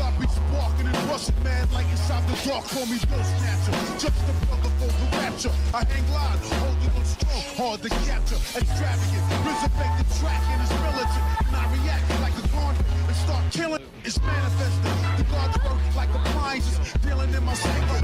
I be sparking and rushing mad like inside the dark. Call me Bill Snatcher, just a brother for the rapture. I hang live, holding on strong, hard to capture. Extravagant, resurrect the track and it's militant. And I react like a gauntlet and start killing. It's manifesting. The God's work like appliances, dealing in my secret.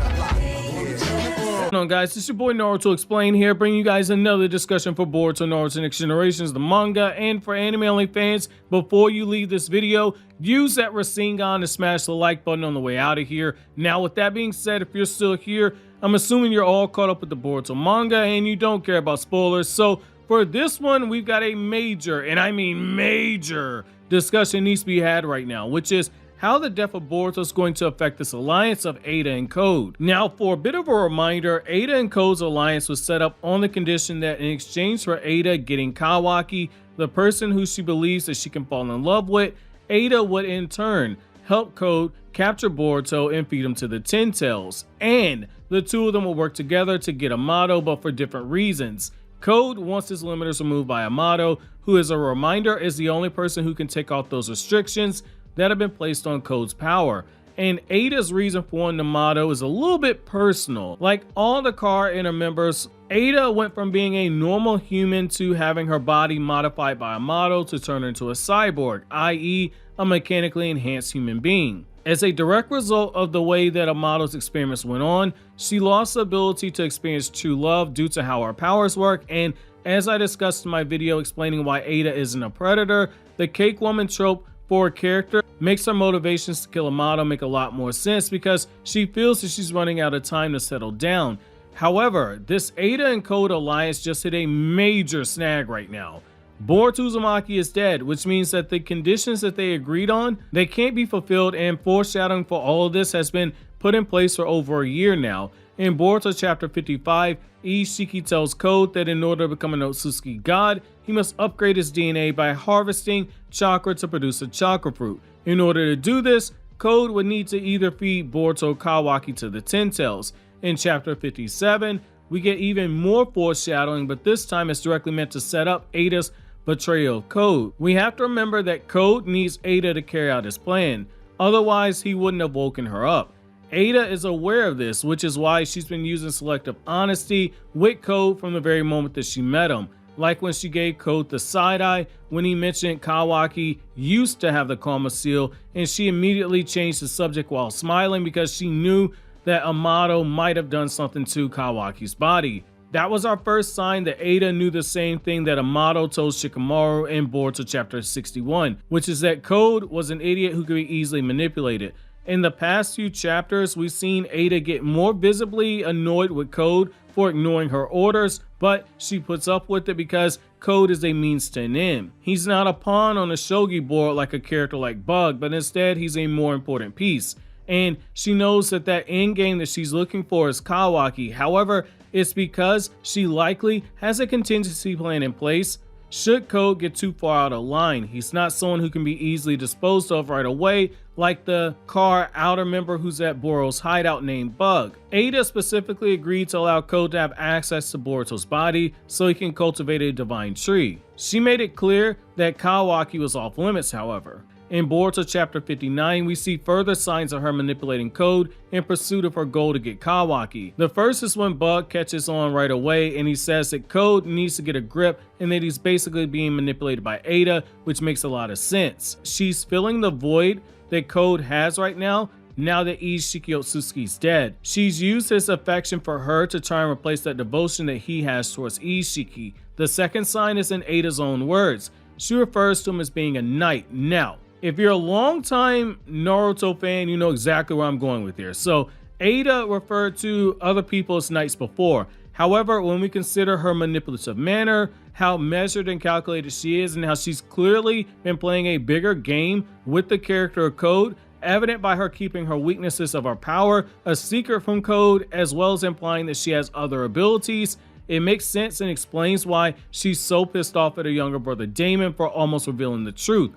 What's going on, guys? It's your boy Naruto Explain here, bringing you guys another discussion for Boruto Naruto Next Generations, the manga, and for anime only fans. Before you leave this video, use that Rasengan to smash the like button on the way out of here. Now, with that being said, if you're still here, I'm assuming you're all caught up with the Boruto manga and you don't care about spoilers. So for this one, we've got a major, and I mean major, discussion needs to be had right now, which is how the death of Boruto is going to affect this alliance of Ada and Code. Now, for a bit of a reminder, Ada and Code's alliance was set up on the condition that in exchange for Ada getting Kawaki, the person who she believes that she can fall in love with, Ada would in turn help Code capture Boruto and feed him to the Ten Tails, and the two of them will work together to get Amado, but for different reasons. Code wants his limiters removed by Amado, who, as a reminder, is the only person who can take off those restrictions that have been placed on Code's power. And Ada's reason for wanting Amado is a little bit personal. Like all the car inner members, Ada went from being a normal human to having her body modified by Amado to turn her into a cyborg, i.e. a mechanically enhanced human being. As a direct result of the way that Amado's experiments went on, she lost the ability to experience true love due to how her powers work, and as I discussed in my video explaining why Ada isn't a predator, the cake woman trope for a character makes her motivations to kill Amado make a lot more sense because she feels that she's running out of time to settle down. However, this Ada and Code alliance just hit a major snag right now. Boruto Uzumaki is dead, which means that the conditions that they agreed on, they can't be fulfilled, and foreshadowing for all of this has been put in place for over a year now. In Boruto chapter 55, Ishiki tells Code that in order to become an Otsutsuki god, he must upgrade his DNA by harvesting chakra to produce a chakra fruit. In order to do this, Code would need to either feed Boruto Kawaki to the Ten Tails. In chapter 57, we get even more foreshadowing, but this time it's directly meant to set up Ada's betrayal of Code. We have to remember that Code needs Ada to carry out his plan, otherwise he wouldn't have woken her up. Ada is aware of this, which is why she's been using selective honesty with Code from the very moment that she met him. Like when she gave Code the side eye when he mentioned Kawaki used to have the Karma seal, and she immediately changed the subject while smiling because she knew that Amado might have done something to Kawaki's body. That was our first sign that Ada knew the same thing that Amado told Shikamaru in Boruto chapter 61, which is that Code was an idiot who could be easily manipulated. In the past few chapters, we've seen Ada get more visibly annoyed with Code for ignoring her orders, but she puts up with it because Code is a means to an end. He's not a pawn on a shogi board like a character like Bug, but instead he's a more important piece. And she knows that that end game that she's looking for is Kawaki. However, it's because she likely has a contingency plan in place should Code get too far out of line. He's not someone who can be easily disposed of right away, like the car outer member who's at Boruto's hideout named Bug. Ada specifically agreed to allow Code to have access to Boruto's body so he can cultivate a divine tree. She made it clear that Kawaki was off limits, however. In Boruto chapter 59, we see further signs of her manipulating Code in pursuit of her goal to get Kawaki. The first is when Bug catches on right away and he says that Code needs to get a grip and that he's basically being manipulated by Ada, which makes a lot of sense. She's filling the void that Code has right now that Ishiki Otsutsuki's dead. She's used his affection for her to try and replace that devotion that he has towards Ishiki. The second sign is in Ada's own words. She refers to him as being a knight. Now, if you're a long-time Naruto fan, you know exactly where I'm going with here. So, Ada referred to other people as knights before. However, when we consider her manipulative manner, how measured and calculated she is, and how she's clearly been playing a bigger game with the character of Code, evident by her keeping her weaknesses of her power a secret from Code, as well as implying that she has other abilities, it makes sense and explains why she's so pissed off at her younger brother Damon for almost revealing the truth.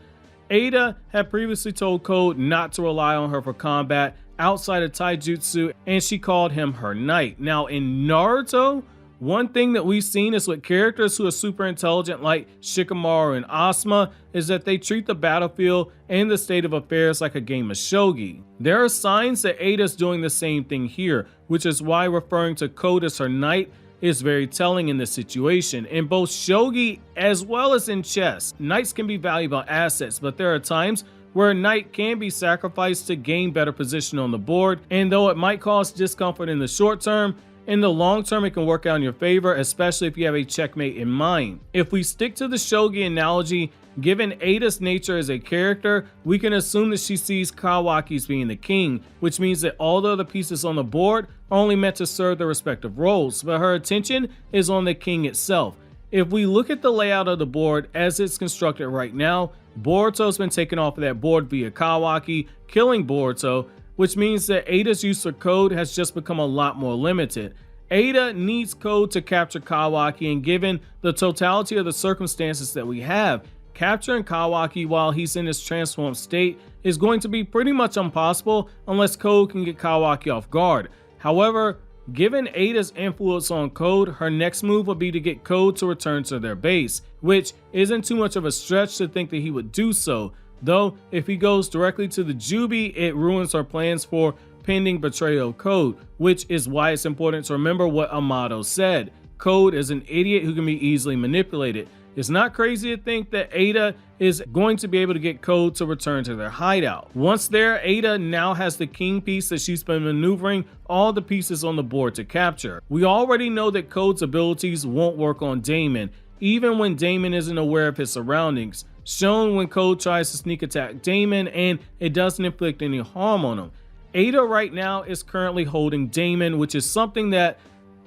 Ada had previously told Code not to rely on her for combat outside of taijutsu, and she called him her knight. Now in Naruto, One thing that we've seen is with characters who are super intelligent like Shikamaru and Asuma is that they treat the battlefield and the state of affairs like a game of shogi. There are signs that Ada's doing the same thing here, which is why referring to Code as her knight is very telling in this situation. In both shogi as well as in chess, knights can be valuable assets, but there are times where a knight can be sacrificed to gain better position on the board, and though it might cause discomfort in the short term, in the long term it can work out in your favor, especially if you have a checkmate in mind. If we stick to the shogi analogy, given Ada's nature as a character, we can assume that she sees Kawaki as being the king, which means that all the other pieces on the board are only meant to serve their respective roles, but her attention is on the king itself. If we look at the layout of the board as it's constructed right now, Boruto's been taken off of that board via Kawaki, killing Boruto, which means that Ada's use of Code has just become a lot more limited. Ada needs Code to capture Kawaki, and given the totality of the circumstances that we have, capturing Kawaki while he's in his transformed state is going to be pretty much impossible unless Code can get Kawaki off guard. However, given Ada's influence on Code, her next move would be to get Code to return to their base, which isn't too much of a stretch to think that he would do so. Though, if he goes directly to the Jubi, it ruins her plans for pending betrayal of Code, which is why it's important to remember what Amado said. Code is an idiot who can be easily manipulated. It's not crazy to think that Ada is going to be able to get Code to return to their hideout. Once there, Ada now has the king piece that she's been maneuvering all the pieces on the board to capture. We already know that Code's abilities won't work on Damon, even when Damon isn't aware of his surroundings, shown when Code tries to sneak attack Damon and it doesn't inflict any harm on him. Ada right now is currently holding Damon, which is something that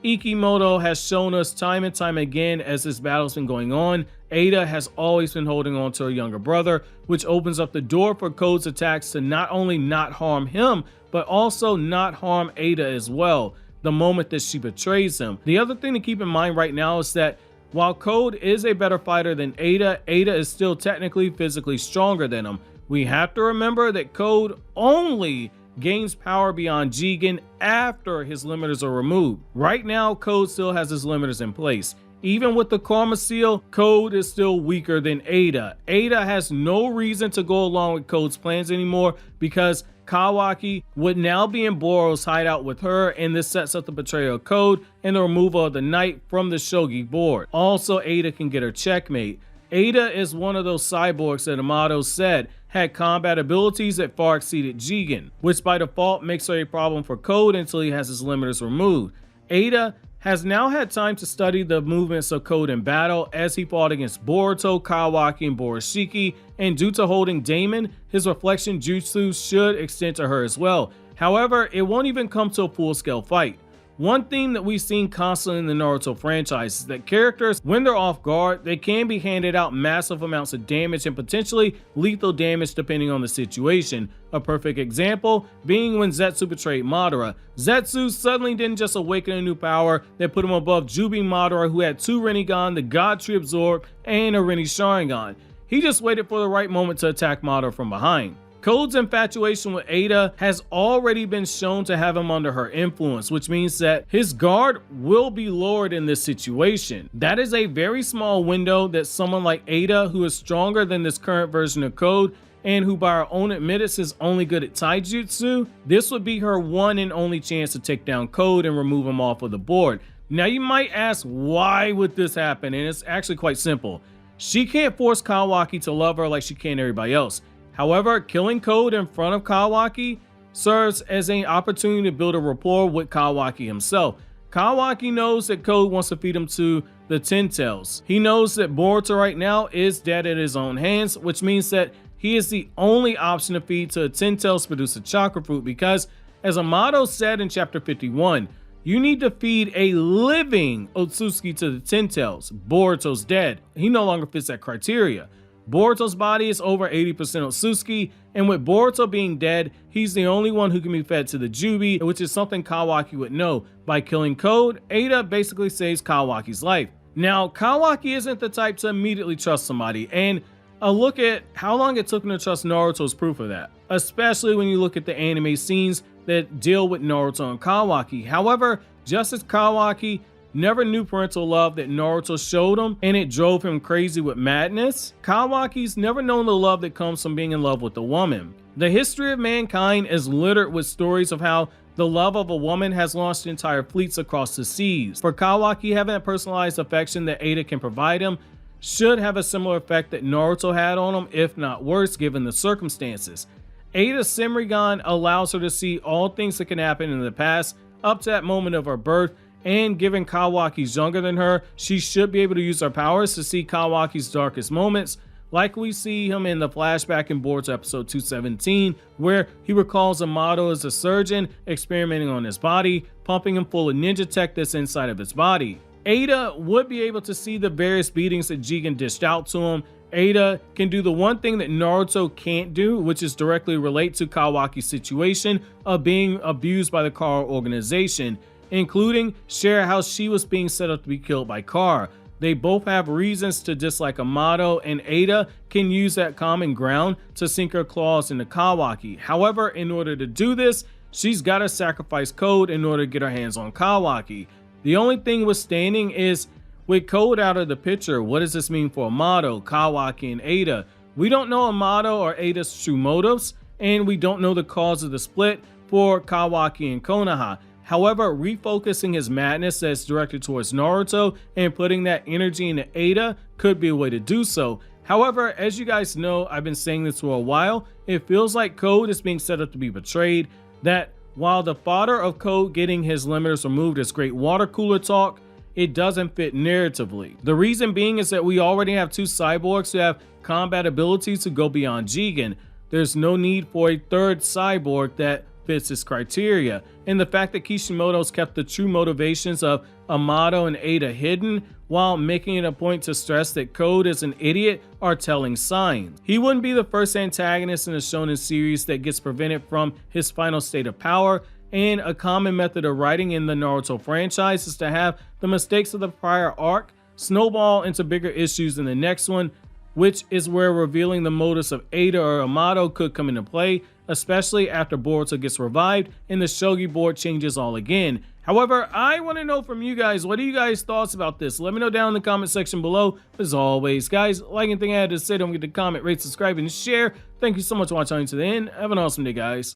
Ikimoto has shown us time and time again as this battle's been going on. Ada has always been holding on to her younger brother, which opens up the door for Code's attacks to not only not harm him, but also not harm Ada as well, the moment that she betrays him. The other thing to keep in mind right now is that while Code is a better fighter than Ada, Ada is still technically physically stronger than him. We have to remember that Code only gains power beyond Jigen after his limiters are removed. Right now, Code still has his limiters in place. Even with the Karma Seal, Code is still weaker than Ada. Ada has no reason to go along with Code's plans anymore because Kawaki would now be in Boro's hideout with her, and this sets up the betrayal of Code and the removal of the knight from the shogi board. Also, Ada can get her checkmate. Ada is one of those cyborgs that Amado said had combat abilities that far exceeded Jigen, which by default makes her a problem for Code until he has his limiters removed. Ada has now had time to study the movements of Code in battle as he fought against Boruto, Kawaki, and Borishiki, and due to holding Damon, his reflection jutsu should extend to her as well. However, it won't even come to a full-scale fight. One theme that we've seen constantly in the Naruto franchise is that characters, when they're off guard, they can be handed out massive amounts of damage and potentially lethal damage depending on the situation. A perfect example being when Zetsu betrayed Madara. Zetsu suddenly didn't just awaken a new power that put him above Jubi Madara, who had 2 Rinnegan, the God Tree Absorb, and a Rinne Sharingan. He just waited for the right moment to attack Madara from behind. Code's infatuation with Ada has already been shown to have him under her influence, which means that his guard will be lowered in this situation. That is a very small window that someone like Ada, who is stronger than this current version of Code, and who by her own admittance is only good at taijutsu, this would be her one and only chance to take down Code and remove him off of the board. Now you might ask, why would this happen? And it's actually quite simple. She can't force Kawaki to love her like she can everybody else. However, killing Code in front of Kawaki serves as an opportunity to build a rapport with Kawaki himself. Kawaki knows that Code wants to feed him to the Ten Tails. He knows that Boruto right now is dead at his own hands, which means that he is the only option to feed to a Ten Tails to produce a chakra fruit because, as Amado said in chapter 51, you need to feed a living Otsutsuki to the Ten Tails. Boruto's dead. He no longer fits that criteria. Boruto's body is over 80% Otsutsuki, and with Boruto being dead, he's the only one who can be fed to the Jubi, which is something Kawaki would know. By killing Code, Ada basically saves Kawaki's life. Now, Kawaki isn't the type to immediately trust somebody, and a look at how long it took him to trust Naruto is proof of that, especially when you look at the anime scenes that deal with Naruto and Kawaki. However, just as Kawaki never knew parental love that Naruto showed him, and it drove him crazy with madness. Kawaki's never known the love that comes from being in love with a woman. The history of mankind is littered with stories of how the love of a woman has launched entire fleets across the seas. For Kawaki, having that personalized affection that Ada can provide him should have a similar effect that Naruto had on him, if not worse, given the circumstances. Ada's Senrigan allows her to see all things that can happen in the past up to that moment of her birth, and given Kawaki's younger than her, she should be able to use her powers to see Kawaki's darkest moments, like we see him in the flashback in Boruto episode 217, where he recalls Amado as a surgeon experimenting on his body, pumping him full of ninja tech that's inside of his body. Ada would be able to see the various beatings that Jigen dished out to him. Ada can do the one thing that Naruto can't do, which is directly relate to Kawaki's situation of being abused by the Kara organization, including share how she was being set up to be killed by Kara. They both have reasons to dislike Amado, and Ada can use that common ground to sink her claws into Kawaki. However, in order to do this, she's got to sacrifice Code in order to get her hands on Kawaki. The only thing withstanding is, with Code out of the picture, what does this mean for Amado, Kawaki, and Ada? We don't know Amado or Ada's true motives, and we don't know the cause of the split for Kawaki and Konoha. However, refocusing his madness that's directed towards Naruto and putting that energy into Ada could be a way to do so. However, as you guys know, I've been saying this for a while, it feels like Code is being set up to be betrayed, that while the fodder of Code getting his limiters removed is great water cooler talk, it doesn't fit narratively. The reason being is that we already have two cyborgs who have combat abilities to go beyond Jigen. There's no need for a third cyborg that fits this criteria, and the fact that Kishimoto's kept the true motivations of Amado and Ada hidden while making it a point to stress that Code is an idiot are telling signs. He wouldn't be the first antagonist in a shonen series that gets prevented from his final state of power, and a common method of writing in the Naruto franchise is to have the mistakes of the prior arc snowball into bigger issues in the next one, which is where revealing the motives of Ada or Amado could come into play, especially after Boruto gets revived and the Shogi board changes all again. However, I want to know from you guys, what are you guys' thoughts about this? Let me know down in the comment section below. As always, guys, like anything I had to say, don't forget to comment, rate, subscribe, and share. Thank you so much for watching to the end. Have an awesome day, guys.